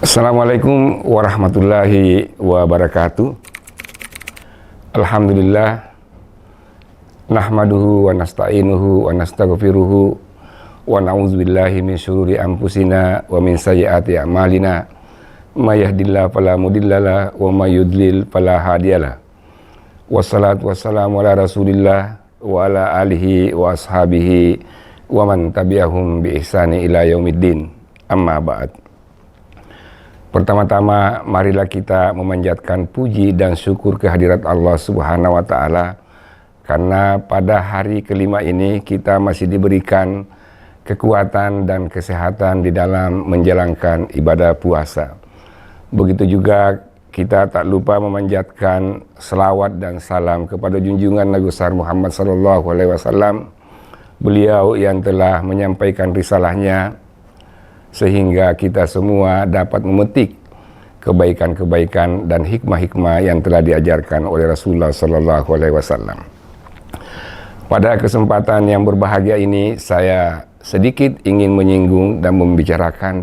Assalamualaikum warahmatullahi wabarakatuh. Alhamdulillah, nahmaduhu wa nasta'inuhu wa nastaghfiruhu wa na'udzubillahi min syururi anfusina wa min sayyiati a'malina. May yahdihillahu fala mudhillalah wa may yudlil fala hadiyalah. Wassalatu wassalamu ala Rasulillah wa ala alihi wa ashabihi wa man tabi'ahum bi ihsani ila yaumiddin. Amma ba'd. Pertama-tama marilah kita memanjatkan puji dan syukur kehadirat Allah Subhanahu wa Ta'ala, karena pada hari kelima ini kita masih diberikan kekuatan dan kesehatan di dalam menjalankan ibadah puasa. Begitu juga kita tak lupa memanjatkan selawat dan salam kepada junjungan Nabi besar Muhammad SAW, beliau yang telah menyampaikan risalahnya sehingga kita semua dapat memetik kebaikan-kebaikan dan hikmah-hikmah yang telah diajarkan oleh Rasulullah SAW. Pada kesempatan yang berbahagia ini, saya sedikit ingin menyinggung dan membicarakan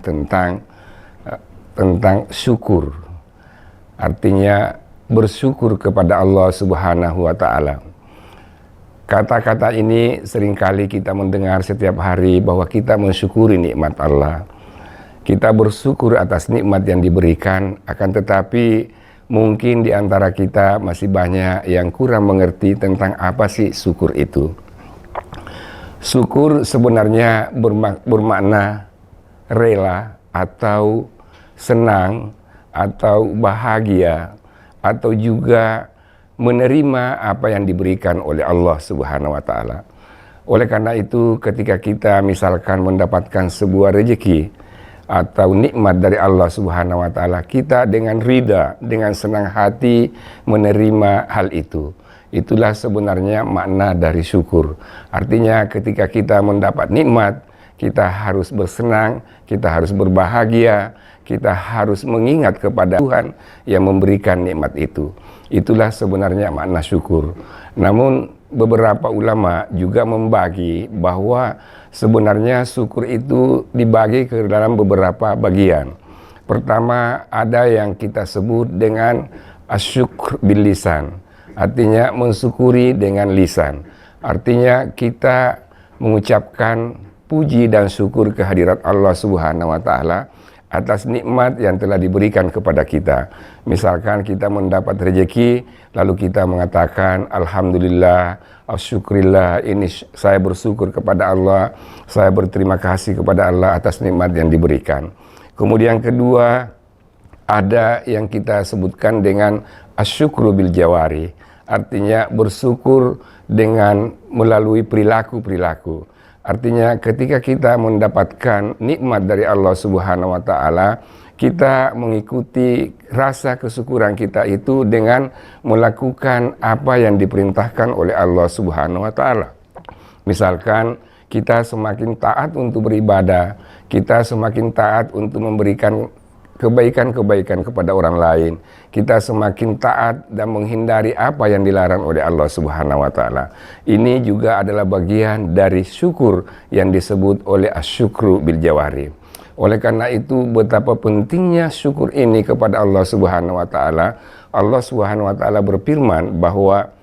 tentang syukur. Artinya bersyukur kepada Allah Subhanahu wa Ta'ala. Kata-kata ini seringkali kita mendengar setiap hari bahwa kita mensyukuri nikmat Allah. Kita bersyukur atas nikmat yang diberikan, akan tetapi mungkin di antara kita masih banyak yang kurang mengerti tentang apa sih syukur itu. Syukur sebenarnya bermakna rela atau senang atau bahagia atau juga menerima apa yang diberikan oleh Allah Subhanahu wa Ta'ala. Oleh karena itu, ketika kita misalkan mendapatkan sebuah rezeki atau nikmat dari Allah Subhanahu wa Ta'ala, kita dengan ridha, dengan senang hati menerima hal itu. Itulah sebenarnya makna dari syukur. Artinya ketika kita mendapat nikmat, kita harus bersenang, kita harus berbahagia, kita harus mengingat kepada Tuhan yang memberikan nikmat itu. Itulah sebenarnya makna syukur. Namun beberapa ulama juga membagi bahwa sebenarnya syukur itu dibagi ke dalam beberapa bagian. Pertama, ada yang kita sebut dengan asyukr bil lisan. Artinya mensyukuri dengan lisan. Artinya kita mengucapkan puji dan syukur kehadirat Allah Subhanahu wa Ta'ala atas nikmat yang telah diberikan kepada kita. Misalkan kita mendapat rezeki, lalu kita mengatakan alhamdulillah, asyukurillah, ini saya bersyukur kepada Allah, saya berterima kasih kepada Allah atas nikmat yang diberikan. Kemudian kedua, ada yang kita sebutkan dengan asyukru bil jawari, artinya bersyukur dengan melalui perilaku-perilaku. Artinya ketika kita mendapatkan nikmat dari Allah Subhanahu wa Ta'ala, kita mengikuti rasa kesyukuran kita itu dengan melakukan apa yang diperintahkan oleh Allah Subhanahu wa Ta'ala. Misalkan kita semakin taat untuk beribadah, kita semakin taat untuk memberikan kebaikan-kebaikan kepada orang lain, kita semakin taat dan menghindari apa yang dilarang oleh Allah Subhanahu wa Ta'ala. Ini juga adalah bagian dari syukur yang disebut oleh asyukru bil jawari. Oleh karena itu, betapa pentingnya syukur ini kepada Allah Subhanahu wa Ta'ala. Allah Subhanahu wa Ta'ala berfirman bahwa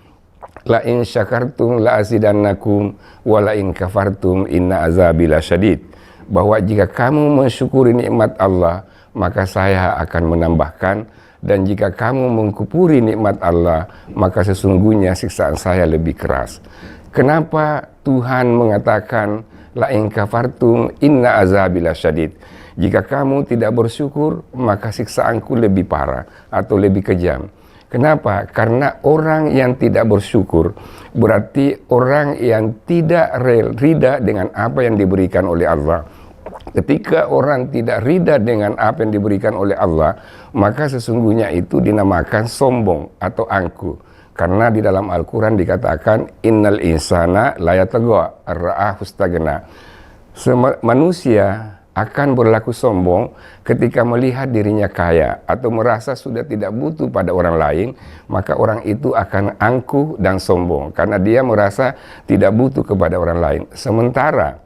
la in syakartum la azidannakum wa la in kafartum inna azabi lasyadid. Bahwa jika kamu mensyukuri nikmat Allah, maka saya akan menambahkan, dan jika kamu mengkufuri nikmat Allah, maka sesungguhnya siksaan saya lebih keras. Kenapa Tuhan mengatakan la in kafartum inna azabi lasyadid? Jika kamu tidak bersyukur, maka siksaanku lebih parah atau lebih kejam. Kenapa? Karena orang yang tidak bersyukur berarti orang yang tidak ridha dengan apa yang diberikan oleh Allah. Ketika orang tidak ridha dengan apa yang diberikan oleh Allah, maka sesungguhnya itu dinamakan sombong atau angkuh. Karena di dalam Al-Quran dikatakan innal insana la yatagha ar-ra'ahu istaghna. Manusia akan berlaku sombong ketika melihat dirinya kaya atau merasa sudah tidak butuh pada orang lain, maka orang itu akan angkuh dan sombong karena dia merasa tidak butuh kepada orang lain. Sementara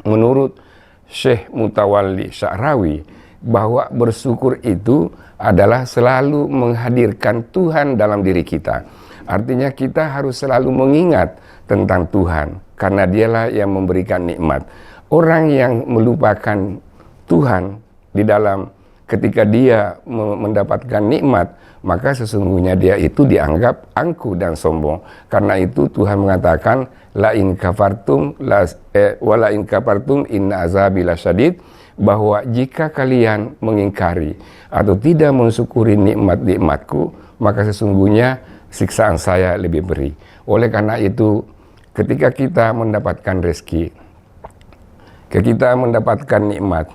menurut Syekh Mutawalli Sya'rawi, bahwa bersyukur itu adalah selalu menghadirkan Tuhan dalam diri kita. Artinya kita harus selalu mengingat tentang Tuhan, karena dialah yang memberikan nikmat. Orang yang melupakan Tuhan di dalam ketika dia mendapatkan nikmat, maka sesungguhnya dia itu dianggap angkuh dan sombong. Karena itu Tuhan mengatakan, la in kafartum inna azabi lasyadid, bahwa jika kalian mengingkari atau tidak mensyukuri nikmat-nikmatku, maka sesungguhnya siksaan saya lebih beri. Oleh karena itu, ketika kita mendapatkan rezeki, ketika kita mendapatkan nikmat,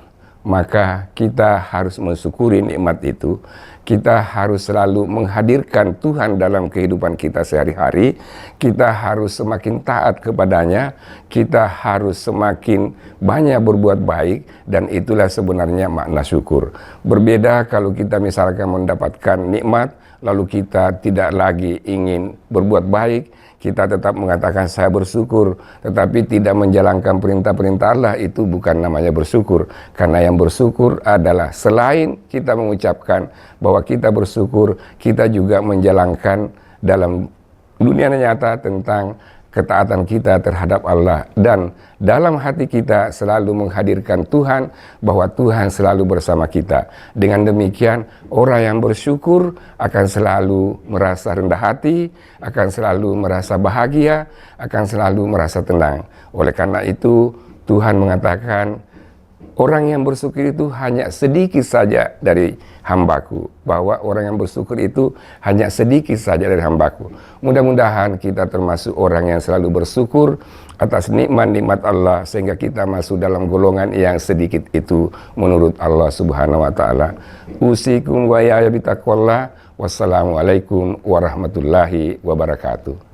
maka kita harus mensyukuri nikmat itu. Kita harus selalu menghadirkan Tuhan dalam kehidupan kita sehari-hari. Kita harus semakin taat kepadanya. Kita harus semakin banyak berbuat baik. Dan itulah sebenarnya makna syukur. Berbeda kalau kita misalkan mendapatkan nikmat, lalu kita tidak lagi ingin berbuat baik, kita tetap mengatakan saya bersyukur, tetapi tidak menjalankan perintah-perintah Allah, itu bukan namanya bersyukur. Karena yang bersyukur adalah selain kita mengucapkan bahwa kita bersyukur, kita juga menjalankan dalam dunia nyata tentang ketaatan kita terhadap Allah, dan dalam hati kita selalu menghadirkan Tuhan, bahwa Tuhan selalu bersama kita. Dengan demikian, orang yang bersyukur akan selalu merasa rendah hati, akan selalu merasa bahagia, akan selalu merasa tenang. Oleh karena itu, Tuhan mengatakan, orang yang bersyukur itu hanya sedikit saja dari hambaku. Bahwa orang yang bersyukur itu hanya sedikit saja dari hambaku. Mudah-mudahan kita termasuk orang yang selalu bersyukur atas nikmat-nikmat Allah, sehingga kita masuk dalam golongan yang sedikit itu menurut Allah Subhanahu wa Ta'ala. Usikum wa ya bitaqwallah. Wassalamualaikum warahmatullahi wabarakatuh.